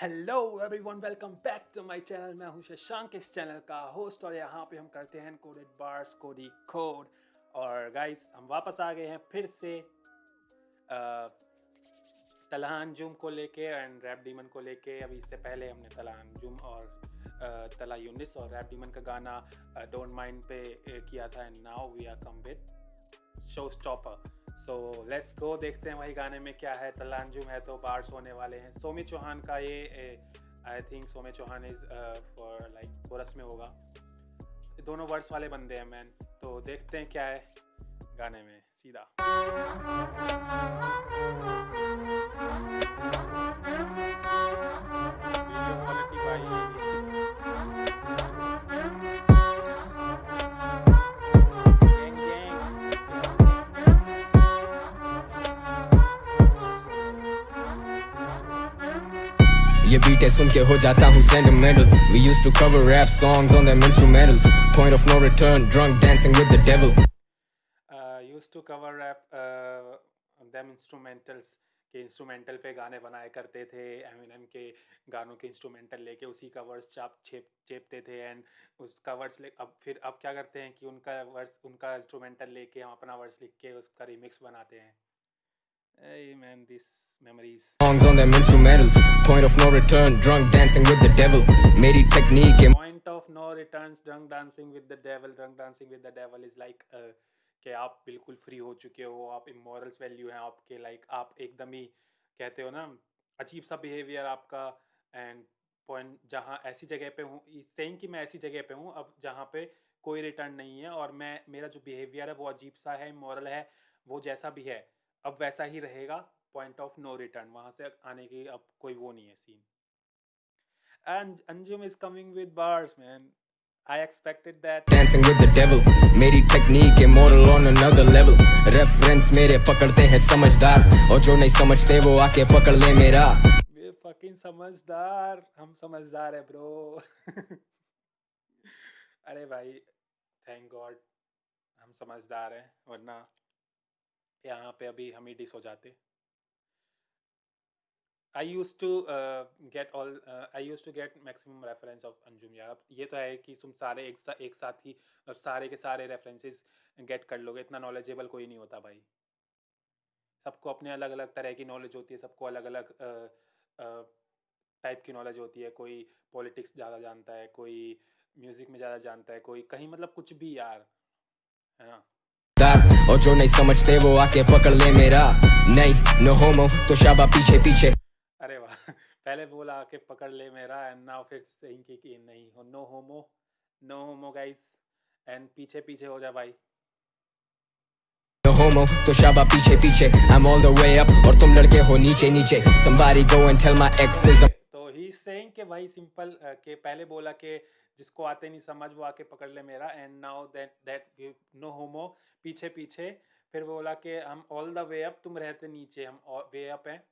Hello everyone, welcome back to my channel. मैं हूं शशांक, इस चैनल का होस्ट, और यहाँ पे हम करते हैं कोडेड बार्स कोडी कोड। और गाइस, हम वापस आ गए हैं फिर से तलहा अंजुम को लेके एंड रैप डीमन को लेके। अभी इससे पहले हमने तलहा अंजुम और तला यूनिस और रैप डीमन का गाना डोंट माइंड पे किया था, and now we are come with showstopper. So let's go, देखते हैं वही गाने में क्या है। तला अंजुम है तो बार्स होने वाले हैं। सोमी चौहान का ये I think Somi Chauhan is for like chorus में होगा। दोनों वर्ड्स वाले बंदे हैं मैन। तो देखते हैं क्या है गाने में सीधा। वीडियो क्वालिटी भाई गैंग गैंग ये बीट है सुन के हो जाता हूँ sentimental. We used to cover rap songs on them instrumentals. Point of no return, drunk dancing with the devil. Use to cover rap them instrumentals के इंस्ट्रूमेंटल पे गाने बनाए करते थे। एमिनेम के गानों के इंस्ट्रूमेंटल लेके उसी का वर्स चेपते थे। एंड उस कवर्स ले अब क्या करते हैं कि उनका इंस्ट्रूमेंटल लेके हम अपना वर्स लिख के उसका रिमिक्स बनाते हैं। Hey man, these memories. Songs on them instrumentals. Point of no return, drunk dancing with the devil. मेरी technique है Point of no returns, drunk dancing with the devil. Drunk dancing with the devil is like कि आप बिल्कुल free हो चुके हो, आप इमोरल्स value हैं आपके, लाइक आप एकदम ही कहते हो ना, अजीब सा बिहेवियर आपका। एंड पॉइंट जहाँ ऐसी जगह पे हूँ, सेइंग कि मैं ऐसी जगह पे हूँ अब जहाँ पे कोई रिटर्न नहीं है, और मैं मेरा जो बिहेवियर है वो अजीब सा है, इमोरल है, वो जैसा भी है अब वैसा ही रहेगा। पॉइंट ऑफ नो रिटर्न, वहाँ से आने की अब कोई वो नहीं है scene. And Anjum is coming with bars, man. I expected that. dancing with the devil. मेरी technique है moral on another level. Reference मेरे पकड़ते हैं समझदार, और जो नहीं समझते वो आके पकड़ ले मेरा. We fucking समझदार, हम समझदार है ब्रो। अरे भाई, थैंक गॉड हम समझदार हैं, वरना यहाँ पे अभी हम ही डिस हो जाते। I used to I used to get maximum reference of Anjum यार। अब ये तो है कि तुम सारे एक साथ ही सारे के सारे रेफरेंसेस गेट कर लोगे। इतना नॉलेजेबल कोई नहीं होता भाई। सबको अपने अलग अलग तरह की नॉलेज होती है, सबको अलग अलग टाइप की नॉलेज होती है। कोई पॉलिटिक्स ज़्यादा जानता है, कोई म्यूज़िक में ज़्यादा जानता है, कोई कहीं मतलब कुछ भी यार, है ना। और जो नहीं समझते वो आके पकड़ ले मेरा. नहीं no homo तो शाबा पीछे पीछे. अरे वाह। पहले बोला आके पकड़ ले मेरा, एंड नाउ फिर से कि नहीं हो, नो होमो गाइस, एंड पीछे पीछे हो जा भाई। No homo तो शाबा पीछे पीछे. I'm all the way up और तुम लड़के हो नीचे नीचे. Somebody go and tell my exes. Okay, तो ही सेइंग कि भाई सिंपल के पहले बोला कि जिसको आते नहीं समझ वो आके पकड़ ले मेरा, and now that that no homo पीछे पीछे। फिर बोला कि हम ऑल द वे अप, तुम रहते नीचे, हम वे अप हैं,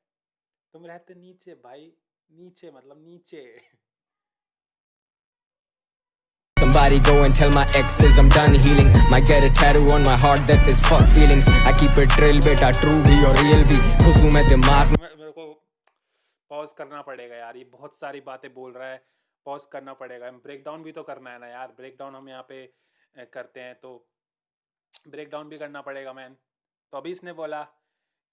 तुम रहते नीचे भाई। नीचे मतलब नीचे। Somebody go and tell my exes I'm done healing. Might get a tattoo on my heart that says fuck feelings. I keep it real beta, true भी और real भी. खुश हूँ मैं दिमाग में. मेरे को पॉज करना पड़ेगा यार, ये बहुत सारी बातें बोल रहा है, पॉज करना पड़ेगा। ब्रेक डाउन भी तो करना है ना यार, ब्रेक डाउन हम यहाँ पे करते हैं, तो ब्रेक डाउन भी करना पड़ेगा मैन। तो अभी इसने बोला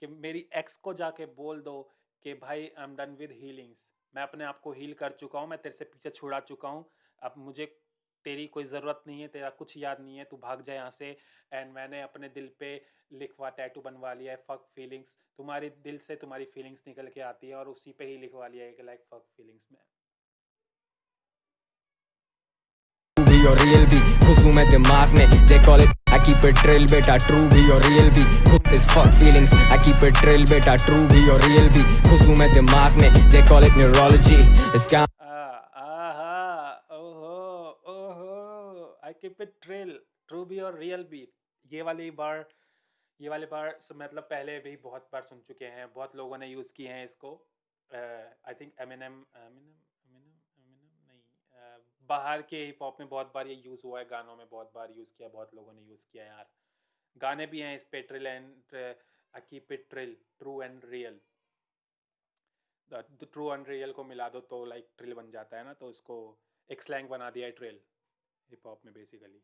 कि मेरी एक्स को जाके बोल दो कि भाई I am done with healings, मैं अपने आप को हील कर चुका हूँ, मैं तेरे से पीछे छुड़ा चुका हूँ, अब मुझे तेरी कोई ज़रूरत नहीं है, तेरा कुछ याद नहीं है, तू भाग जाए यहाँ से। एंड मैंने अपने दिल पे लिखवा टैटू बनवा लिया है फक फीलिंग्स। तुम्हारे दिल से तुम्हारी फीलिंग्स निकल के आती है, और उसी पे ही लिखवा लिया है कि लाइक फक फीलिंग्स में। भी और real भी. खुश हूँ मैं दिमाग में. They call it I keep it real beta, true भी और real भी. खुश is fuck feelings. I keep it real beta, true भी और real भी. खुश हूँ मैं दिमाग में. They call it neurology. इसका ओहो ओहो, I keep it trill, true be और रियल बी। ये वाली बार ये वाले बार मतलब पहले भी बहुत बार सुन चुके हैं, बहुत लोगों ने यूज़ किए हैं इसको। I think Eminem Eminem Eminem Eminem नहीं, बाहर के हिप हॉप में बहुत बार ये यूज़ हुआ है, गानों में बहुत बार यूज़ किया, बहुत लोगों ने यूज़ किया यार। गाने भी हैं इस पे, trill and I keep it trill, true and real. True unreal को मिला दो तो लाइक ट्रिल बन जाता है ना, तो उसको एक स्लैंग बना दिया है ट्रिल हिप हॉप में बेसिकली।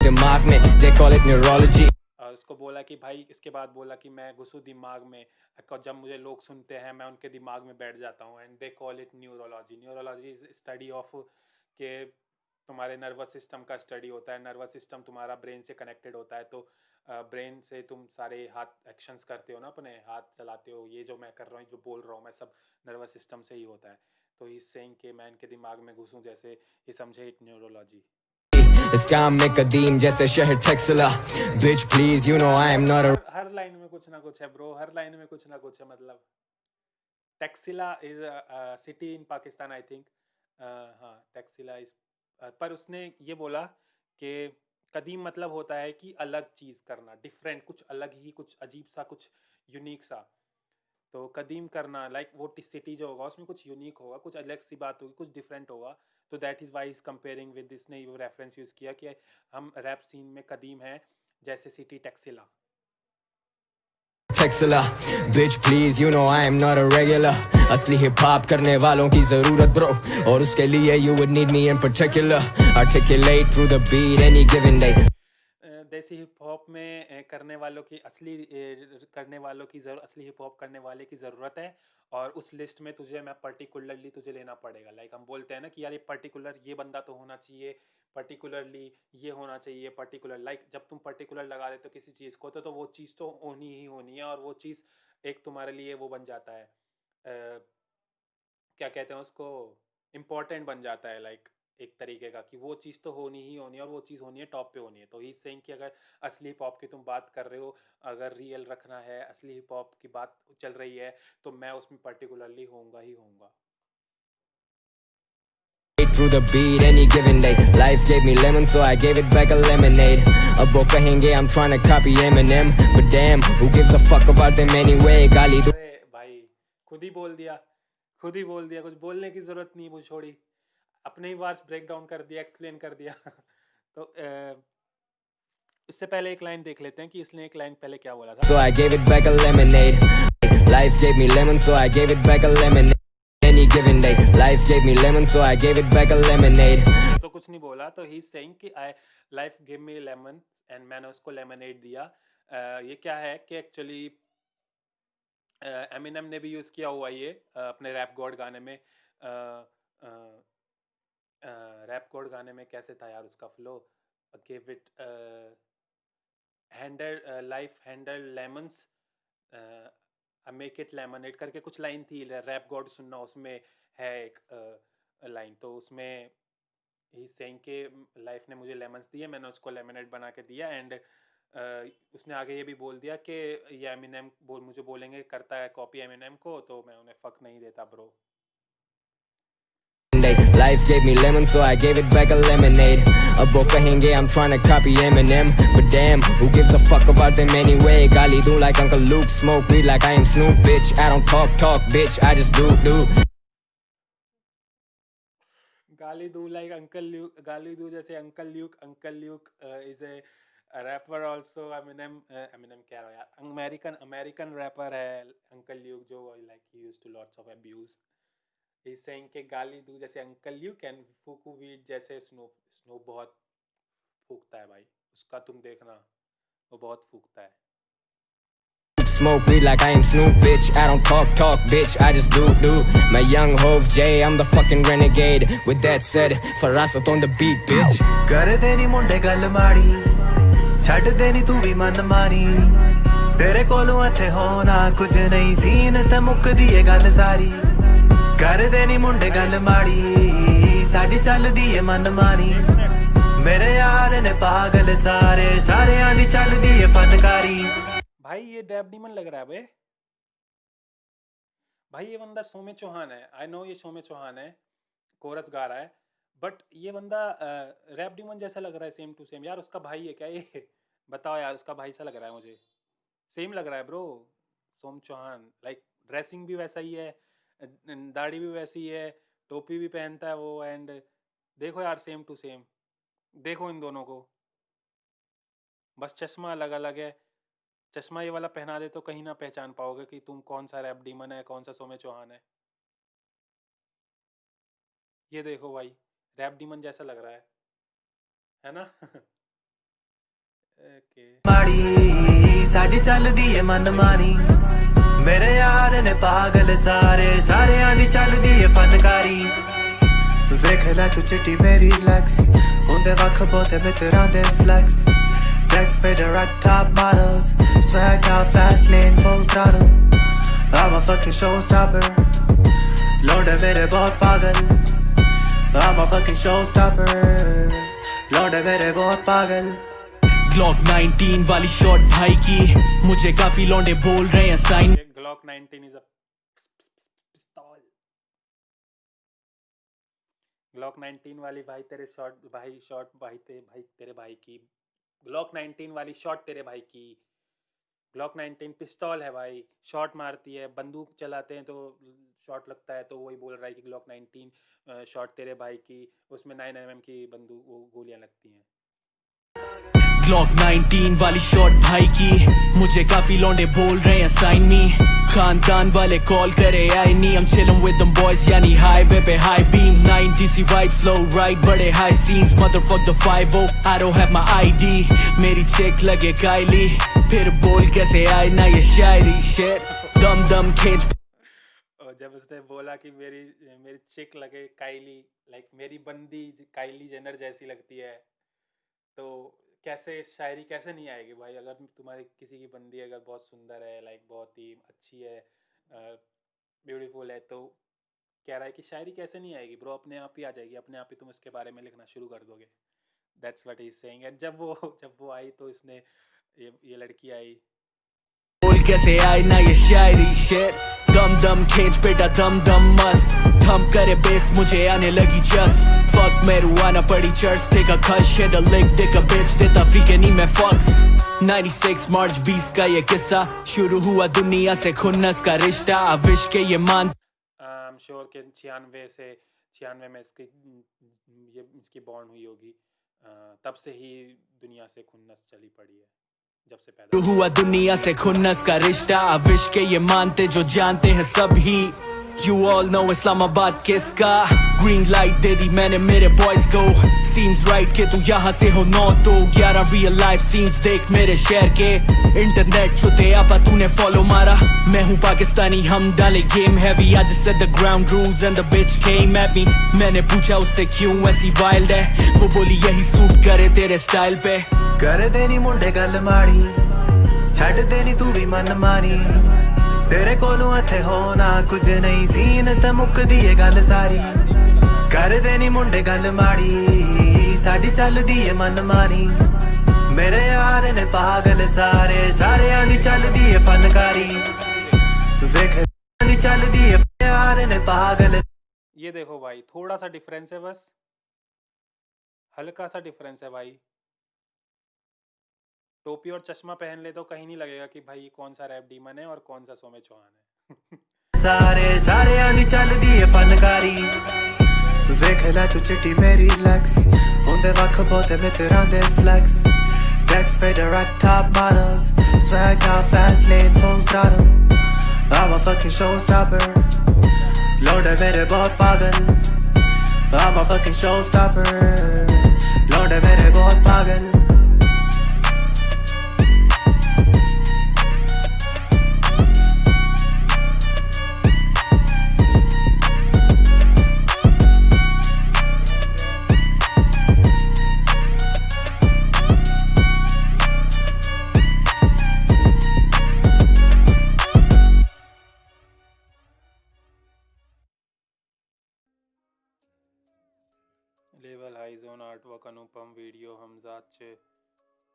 दिमाग में they call it neurology. और उसको बोला कि भाई, इसके बाद बोला कि मैं घुसूँ दिमाग में, जब मुझे लोग सुनते हैं मैं उनके दिमाग में बैठ जाता हूँ। And they call it neurology. Neurology is study of के तुम्हारे नर्वस सिस्टम का स्टडी होता है। नर्वस सिस्टम तुम्हारा ब्रेन से कनेक्टेड होता है, तो ब्रेन से तुम सारे हाथ एक्शंस करते हो ना, अपने हाथ चलाते हो, ये जो मैं कर रहा हूँ, जो बोल रहा हूँ मैं, सब नर्वस सिस्टम से ही होता है। तो ही सेइंग कि मैं इनके दिमाग में घुसूँ, जैसे ये समझे इट न्यूरोलॉजी। इस काम में कदीम जैसे शहर Taxila bitch please you know I am not a her line में कुछ ना कुछ है ब्रो, हर लाइन में कुछ ना कुछ है। मतलब Taxila is city in Pakistan I think. हाँ, टेक्सिला इज, पर उसने ये बोला कि कदीम मतलब होता है कि अलग चीज़ करना, डिफरेंट, कुछ अलग ही, कुछ अजीब सा, कुछ यूनिक सा। तो कदीम करना लाइक वो सिटी जो होगा उसमें कुछ यूनिक होगा, कुछ अलग सी बात होगी, कुछ डिफरेंट होगा। तो that is why is comparing with, इसने वो रेफरेंस यूज़ किया कि हम रैप सीन में कदीम है जैसे city Taxila. Taxila bitch please you know I am not a regular असली हिप हॉप करने वालों की जरूरत ब्रो और उसके लिए you would need me in particular articulate through the beat any given day देसी हिप हॉप में करने वालों की असली करने वालों की असली हिप हॉप करने वाले की ज़रूरत है। और उस लिस्ट में तुझे मैं पर्टिकुलरली तुझे लेना पड़ेगा। लाइक हम बोलते हैं ना कि यार ये पर्टिकुलर ये बंदा तो होना चाहिए, पर्टिकुलरली ये होना चाहिए, पर्टिकुलर, लाइक जब तुम पर्टिकुलर लगा देते हो किसी चीज़ को तो वो चीज़ तो होनी ही होनी है, और वो चीज़ एक तुम्हारे लिए वो बन जाता है, क्या कहते हैं उसको, इम्पोर्टेंट बन जाता है। लाइक एक तरीके का कि वो चीज़ तो होनी ही होनी है, और वो चीज़ होनी है टॉप पे होनी है। तो ही सेइंग कि अगर असली हिप हॉप की तुम बात कर रहे हो, अगर रियल रखना है, असली हिप हॉप की बात चल रही है, तो मैं उसमें पर्टिकुलरली होऊंगा ही होऊंगा। through the beat any given day life gave me lemon so I gave it back a lemonade अब वो कहेंगे I'm trying to copy Eminem but damn who gives a fuck about them anyway गाली दो अरे भाई, खुद ही बोल दिया, खुद ही बोल दिया, कुछ बोलने की जरूरत नहीं, वो छोड़ी, अपने ही वर्ड्स ब्रेक डाउन कर दिया, एक्सप्लेन कर दिया। तो इससे पहले एक लाइन देख लेते हैं कि इसने एक लाइन पहले क्या बोला था। so I gave it back a lemonade life gave me lemon so I gave it back a lemonade any given day life gave me lemon so I gave it back a lemonade तो कुछ नहीं बोला, तो he saying कि I life give me lemon and मैंने उसको lemonade दिया। ये क्या है कि एक्चुअली एमिनेम ने भी यूज़ किया हुआ ये अपने रैप गॉड गाने में। रैप गॉड गाने में कैसे था यार उसका flow, give it handle life handle lemons make it lemonade करके कुछ लाइन थी। रैप गॉड सुनना, उसमें है एक लाइन, तो उसमें ही सेइंग के लाइफ ने मुझे लेमन्स दिए, मैंने उसको लेमनेड बना के दिया। एंड उसने आगे ये भी बोल दिया कि ये एमिनेम मुझे बोलेंगे करता है कॉपी एमिनेम को, तो मैं उन्हें फक नहीं देता bro. life gave me lemon so I gave it back a lemonade अब वो कहेंगे I'm trying to copy Eminem but damn who gives a fuck about them anyway गाली दूं like Uncle Luke smoke weed like I am Snoop bitch I don't talk bitch I just do गाली दूं like uncle Luke, गाली दूं जैसे uncle Luke. Uncle Luke is a rapper also. Eminem Eminem कह रहा हूँ यार, अमेरिकन अमेरिकन रैपर है अंकल ल्यूक, जो like he used to lots of abuse. Is saying के गाली दूं जैसे अंकल ल्यूक एंड फूकू वीड जैसे स्नूप। स्नूप बहुत फूकता है भाई, उसका तुम देखना, वो बहुत फूकता है। smoke weed like I am Snoop bitch I don't talk bitch I just do my young Hov J I'm the fucking renegade with that said Farasat on the beat bitch कर देनी मुंडे गल माड़ी छड़ देनी तू भी मन मारी तेरे कोलों इत्थे होना कुछ नहीं सीन ते मुक दी ए गल सारी कर देनी मुंडे गल माड़ी साडी चल दी ए मन मारी मेरे यार ने पागल सारे सारे आंदी चल दी ए फनकारी। भाई ये डैब डीमन लग रहा है बे, भाई ये बंदा सोमे चौहान है। आई नो ये सोमे चौहान है, कोरस गा रहा है, बट ये बंदा रैप डीमन जैसा लग रहा है, सेम टू सेम। यार उसका भाई है क्या ये? बताओ यार, उसका भाई सा लग रहा है मुझे, सेम लग रहा है ब्रो। सोम चौहान लाइक ड्रेसिंग भी वैसा ही है, दाढ़ी भी वैसी है, टोपी भी पहनता है वो। एंड देखो यार, सेम टू सेम, देखो इन दोनों को, बस चश्मा अलग अलग है। चश्मा ये वाला पहना दे तो कहीं ना पहचान पाओगे कि तुम कौन सा रैप डीमन है, कौन सा सोमे चौहान है। ये देखो भाई, रैप डीमन जैसा लग रहा है ना? ओके। माड़ी साडी चलदी है मन मानी मेरे यार ने पागल सारे सारे आंदी चलदी है फनकारी वेख लै तू चिट्टी मेरी लैक्स हुंदे वख बहुते मित्तरां दे flex Next page rock top models swag out fast lane full throttle I'm a fucking showstopper लौंडे मेरे बहुत पागल I'm a fucking showstopper लौंडे मेरे बहुत पागल ग्लॉक 19 वाली शॉट भाई की मुझे काफी लौंडे बोल रहे हैं साइन ग्लॉक 19 इज अ पिस्तौल। ग्लॉक 19 वाली भाई तेरे शॉट भाई तेरे भाई की ग्लॉक 19 वाली शॉट तेरे भाई की। ग्लॉक 19 पिस्तौल है भाई, शॉट मारती है, बंदूक चलाते हैं तो शॉट लगता है, तो वही बोल रहा है कि ग्लॉक 19 शॉट तेरे भाई की, उसमें 9mm की बंदूक वो गोलियां लगती हैं। ग्लॉक 19 वाली शॉट भाई की मुझे काफी लौंडे बोल रहे हैं साइन मी खानदान वाले कॉल करे आई नी I'm chilling with them boys यानी हाईवे पे high beams 9GC vibe slow ride बड़े high scenes motherfuck the 50 I don't have my ID मेरी चेक लगे काइली फिर बोल कैसे आए ना ये शायरी shit दम दम खींच। और जब उसने बोला कि मेरी चिक लगे काइली, लाइक मेरी बंदी काइली जेनर जैसी लगती है, तो कैसे शायरी कैसे नहीं आएगी भाई? अगर तुम्हारी किसी की बंदी अगर बहुत सुंदर है, लाइक बहुत ही अच्छी है, ब्यूटीफुल है, तो कह रहा है कि शायरी कैसे नहीं आएगी ब्रो? अपने आप ही आ जाएगी, अपने आप ही तुम इसके बारे में लिखना शुरू कर दोगे। That's what he is saying. And जब वो आई तो इसने ये लड़की आई, बोल कैसे आए ना ये शायरी shit दम दम खींच बेटा दम दम मस्त थम करे बेस मुझे आने लगी जस्ट fuck marijuana पड़ी church take a cut shit a lick dick a bitch देता फीके नहीं मैं fucks 96 मार्च 20 का ये किस्सा शुरू हुआ दुनिया से खुन्नस का रिश्ता I wish के ये मान आई एम श्योर कि 96 में इसकी बॉर्न हुई होगी, तब से ही दुनिया से खुन्नस चली पड़ी है, जब से पैदा हुआ दुनिया से खुन्नस का रिश्ता I wish के ये मानते जो जानते हैं सब ही You all know इस्लामाबाद किसका Green light दे दी मैंने मेरे boys को Seems right कि तू यहाँ से हो 9 तो 11 real life scenes देख मेरे शहर के इंटरनेट छुते आपा तूने फॉलो मारा मैं हूँ पाकिस्तानी हम डाले game heavy I just set the ground rules and the bitch came at me मैंने पूछा उससे क्यों ऐसी वाइल्ड है वो बोली यही सूट करे तेरे स्टाइल पे कर देनी मुंडे गल माड़ी छड़ देनी तू भी मन मानी तेरे कोलों इत्थे होना कुछ नहीं सीन ते मुकदी है गल सारी कर देनी मुंडे गल माड़ी साडी चलदी है मन मानी मेरे यार ने पागल सारे सारे आंदी चलदी है फनकारी वेख आंदी चलदी है यार ने पागल। ये देखो भाई, थोड़ा सा डिफरेंस है, बस हल्का सा डिफरेंस है भाई। टोपी और चश्मा पहन ले तो कहीं नहीं लगेगा कि भाई कौन सा रैप डीमन है और कौन सा सोमे चौहान है। सारे सारे आंदी चलदी है फनकारी वेख लै तू चिट्टी मेरी लैक्स हुंदे वख बहुते मित्तरां दे flex next page rock top models swag out fast lane full throttle I'm a fucking showstopper लौंडे मेरे बहुत पागल I'm a fucking showstopper लौंडे मेरे बहुत पागल। Level high zone artwork Anupam video हमजाच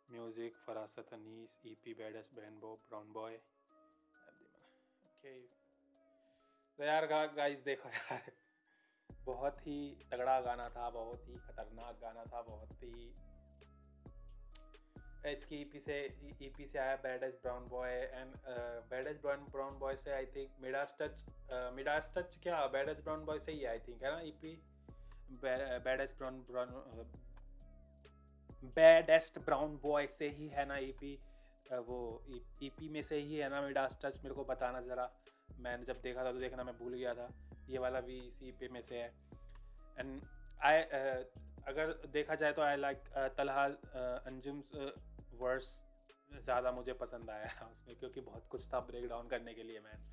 music Farasat Anees EP badass brown boy. Okay तो यार गाइस देखो यार, बहुत ही तगड़ा गाना था, बहुत ही खतरनाक गाना था, बहुत ही इसकी ईपी से आया badass brown boy. And badass brown boy से आई थिंक मिडास टच क्या बैडस ब्राउन बॉय से ही आई थिंक है ना ईपी बैडेस्ट ब्राउन बॉय से ही है ना ईपी, वो ईपी में से ही है ना मिडास टच? मेरे को बताना ज़रा, मैंने जब देखा था तो देखना मैं भूल गया था, ये वाला भी इसी ईपी में से है। एंड आई अगर देखा जाए तो आई लाइक तलहा अंजुम्स वर्स ज़्यादा मुझे पसंद आया उसमें, क्योंकि बहुत कुछ था ब्रेक डाउन करने के लिए मैन।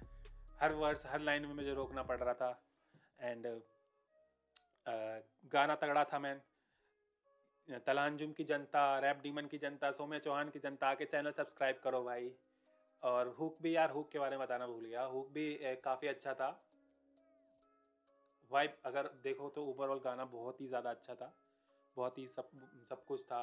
हर वर्स हर लाइन में मुझे रोकना पड़ रहा था। एंड गाना तगड़ा था मैन। तलहा अंजुम की जनता, रैप डीमन की जनता, सौम्या चौहान की जनता, आके चैनल सब्सक्राइब करो भाई। और हुक भी यार, हुक के बारे में बताना भूल गया, हुक भी काफ़ी अच्छा था। वाइब अगर देखो तो ओवरऑल गाना बहुत ही ज़्यादा अच्छा था, बहुत ही सब कुछ था।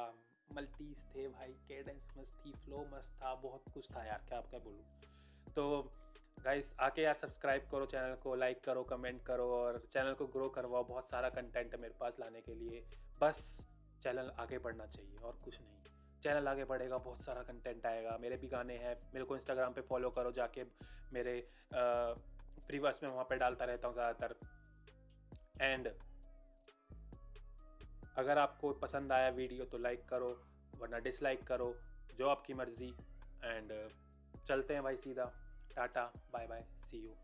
मल्टीज थे भाई, कैडेंस मस्त थी, फ्लो मस्त था, बहुत कुछ था यार, क्या बोलूँ। तो गाइस आके यार सब्सक्राइब करो चैनल को, लाइक करो, कमेंट करो और चैनल को ग्रो करवाओ। बहुत सारा कंटेंट है मेरे पास लाने के लिए, बस चैनल आगे बढ़ना चाहिए और कुछ नहीं। चैनल आगे बढ़ेगा, बहुत सारा कंटेंट आएगा। मेरे भी गाने हैं, मेरे को इंस्टाग्राम पे फॉलो करो जाके, मेरे फ्री वर्स में वहाँ पे डालता रहता हूँ ज़्यादातर। एंड अगर आपको पसंद आया वीडियो तो लाइक करो, वरना डिसलाइक करो, जो आपकी मर्ज़ी। एंड चलते हैं भाई सीधा, tata bye bye, see you.